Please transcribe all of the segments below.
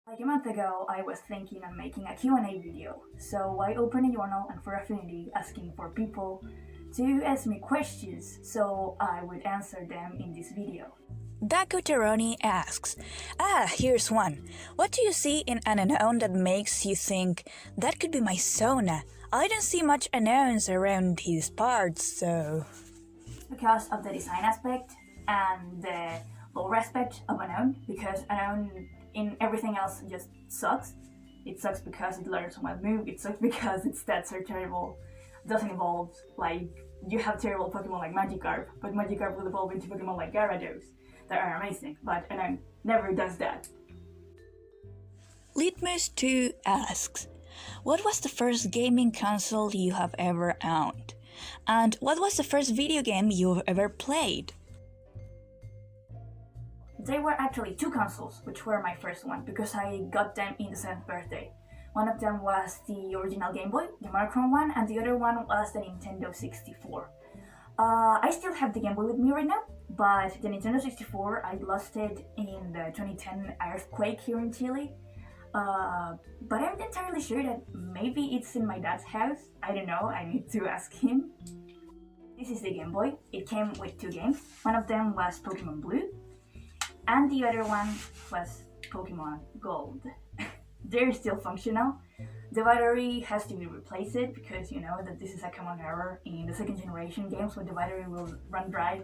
Like a month ago, I was thinking of making a Q&A video, so I opened a journal and for Affinity asking for people to ask me questions so I would answer them in this video. Daku Teroni asks, here's one. What do you see in an unknown that makes you think, that could be my Sona? I don't see much unknowns around his parts, so... Because of the design aspect and the lore aspect of Unknown, because Unknown in everything else just sucks. It sucks because it learns one move, it sucks because its stats are terrible, doesn't evolve, like, you have terrible Pokemon like Magikarp, but Magikarp will evolve into Pokemon like Gyarados that are amazing, but Unknown never does that. Litmus2 asks, what was the first gaming console you have ever owned? And what was the first video game you've ever played? They were actually two consoles, which were my first one, because I got them in the 7th birthday. One of them was the original Game Boy, the monochrome one, and the other one was the Nintendo 64. I still have the Game Boy with me right now, but the Nintendo 64, I lost it in the 2010 earthquake here in Chile. But I'm entirely sure that maybe it's in my dad's house. I don't know, I need to ask him. This is the Game Boy. It came with two games. One of them was Pokemon Blue, and the other one was Pokemon Gold. They're still functional. The battery has to be replaced because you know that this is a common error in the second generation games when the battery will run dry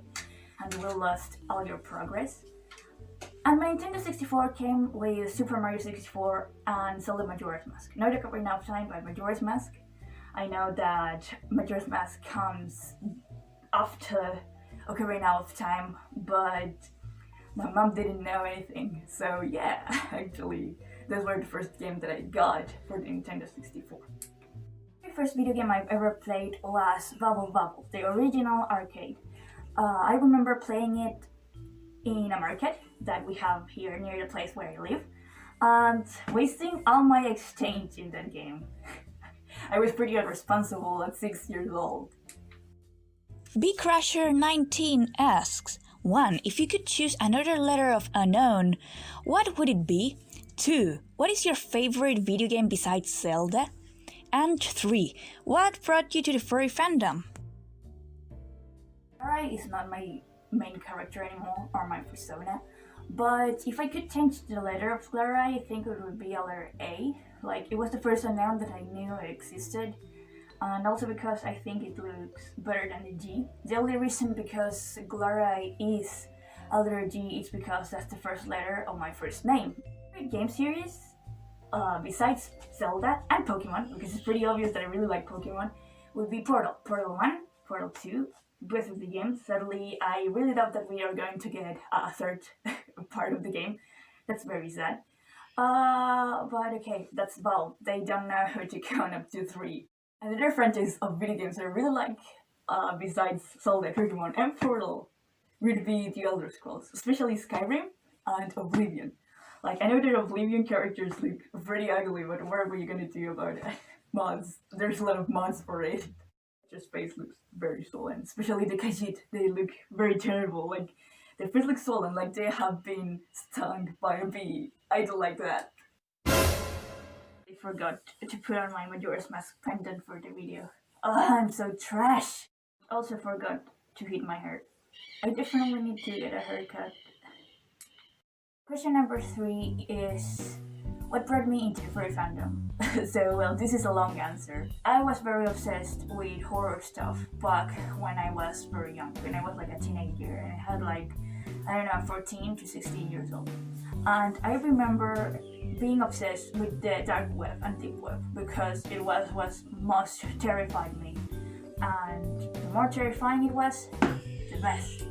and you will lose all your progress. And my Nintendo 64 came with Super Mario 64 and Zelda Majora's Mask. Not Ocarina of Time, but Majora's Mask. I know that Majora's Mask comes after Ocarina of Time, but my mom didn't know anything, so yeah, actually, those were the first game that I got for the Nintendo 64. The first video game I've ever played was Bubble Bobble, the original arcade. I remember playing it in a market that we have here near the place where I live, and wasting all my exchange in that game. I was pretty irresponsible at 6 years old. Bcrasher19 asks, 1. If you could choose another letter of unknown, what would it be? 2. What is your favorite video game besides Zelda? And 3. What brought you to the furry fandom? Sarai is not my main character anymore, or my persona, but if I could change the letter of Clara, I think it would be a letter A. Like, it was the first unknown that I knew existed, and also because I think it looks better than the G. The only reason because Clara is a letter G is because that's the first letter of my first name. Game series, besides Zelda and Pokemon, because it's pretty obvious that I really like Pokemon, would be Portal. Portal 1, Portal 2, both of the games. Sadly, I really doubt that we are going to get a third part of the game. That's very sad. But okay, that's Valve. They don't know how to count up to 3. Another franchise of video games I really like, besides Zelda, Pokemon, and Portal, would be the Elder Scrolls, especially Skyrim and Oblivion. Like, I know that Oblivion characters look pretty ugly, but what are you gonna do about it? Mods. There's a lot of mods for it. Their face looks very swollen, especially the Khajiit. They look very terrible. Like, their face looks swollen, like they have been stung by a bee. I don't like that. I forgot to put on my Majora's Mask pendant for the video. Oh, I'm so trash! Also forgot to heat my hair. I definitely need to get a haircut. Question number 3 is, what brought me into the furry fandom? So, well, this is a long answer. I was very obsessed with horror stuff back when I was very young, when I was like a teenager, and I had like, I don't know, 14 to 16 years old. And I remember being obsessed with the dark web and deep web because it was what most terrified me. And the more terrifying it was, the best.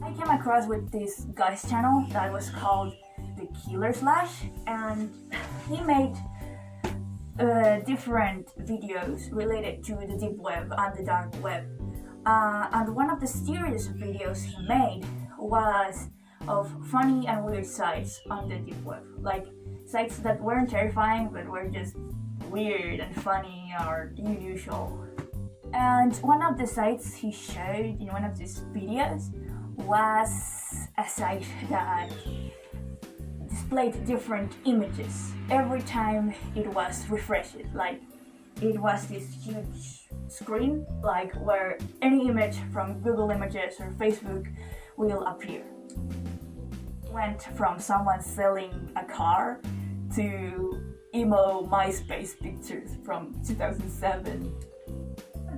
I came across with this guy's channel that was called The Killer Slash, and he made different videos related to the deep web and the dark web. And one of the series of videos he made was of funny and weird sites on the deep web, like sites that weren't terrifying but were just weird and funny or unusual. And one of the sites he showed in one of these videos was a site that displayed different images every time it was refreshed. Like, it was this huge screen, like where any image from Google Images or Facebook will appear. Went from someone selling a car to emo MySpace pictures from 2007.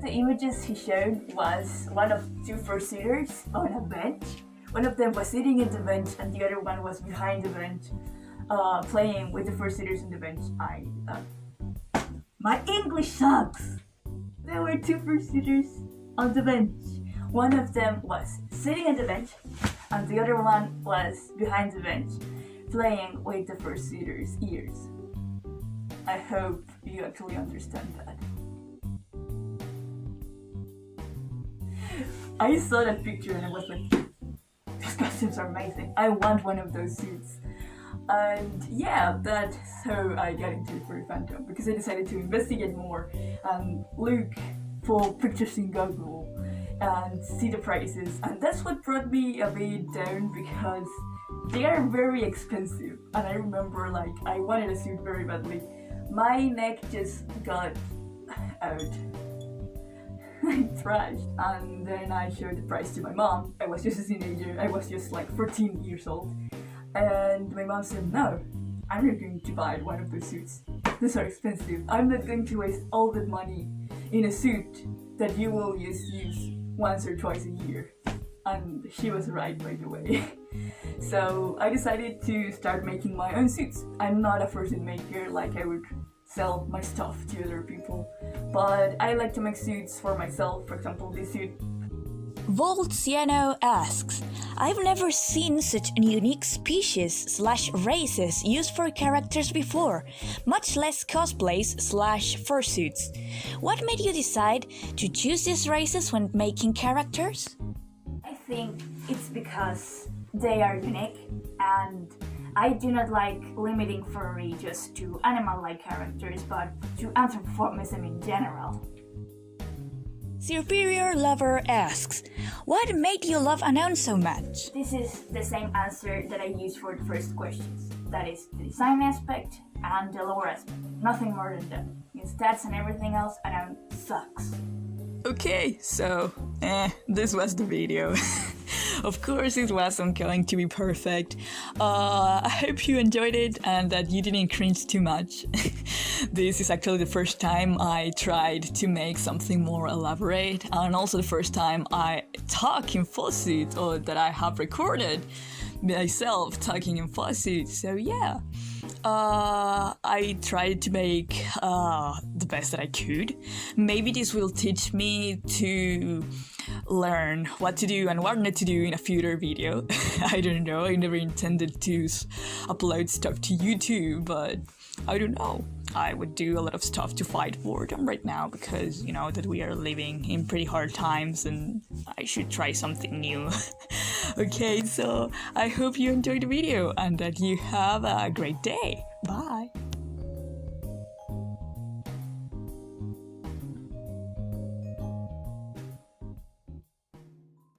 The images he showed was one of two fursuiters on a bench. One of them was sitting in the bench and the other one was behind the bench, playing with the fursuiters in the bench. My English sucks! There were two fursuiters on the bench. One of them was sitting on the bench and the other one was behind the bench, playing with the fursuiters' ears. I hope you actually understand that. I saw that picture and I was like, those costumes are amazing. I want one of those suits. And yeah, that's how I got into Furry Phantom, because I decided to investigate more and look for pictures in Google and see the prices. And that's what brought me a bit down, because they are very expensive. And I remember, like, I wanted a suit very badly. My neck just got out. I trashed, and then I showed the price to my mom. I was just a teenager, I was just like 14 years old. And my mom said, no, I'm not going to buy one of those suits. These are expensive. I'm not going to waste all that money in a suit that you will use once or twice a year. And she was right, by the way. So I decided to start making my own suits. I'm not a fursuit maker, like I would sell my stuff to other people, but I like to make suits for myself. For example, this suit. Voltsiano asks, I've never seen such a unique species/races used for characters before, much less cosplays/fursuits. What made you decide to choose these races when making characters? I think it's because they are unique, and I do not like limiting furry just to animal-like characters, but to anthropomorphism in general. Superior Lover asks, what made you love Unknown so much? This is the same answer that I used for the first questions. That is the design aspect and the lore aspect. Nothing more than that. In stats and everything else, Unknown sucks. Okay, so, this was the video. Of course it wasn't going to be perfect. I hope you enjoyed it and that you didn't cringe too much. This is actually the first time I tried to make something more elaborate, and also the first time I talk in fursuit, or that I have recorded myself talking in fursuit. So yeah, I tried to make the best that I could. Maybe this will teach me to learn what to do and what not to do in a future video. I don't know, I never intended to upload stuff to YouTube, but I don't know. I would do a lot of stuff to fight boredom right now, because, you know, that we are living in pretty hard times and I should try something new. Okay, so I hope you enjoyed the video and that you have a great day. Bye!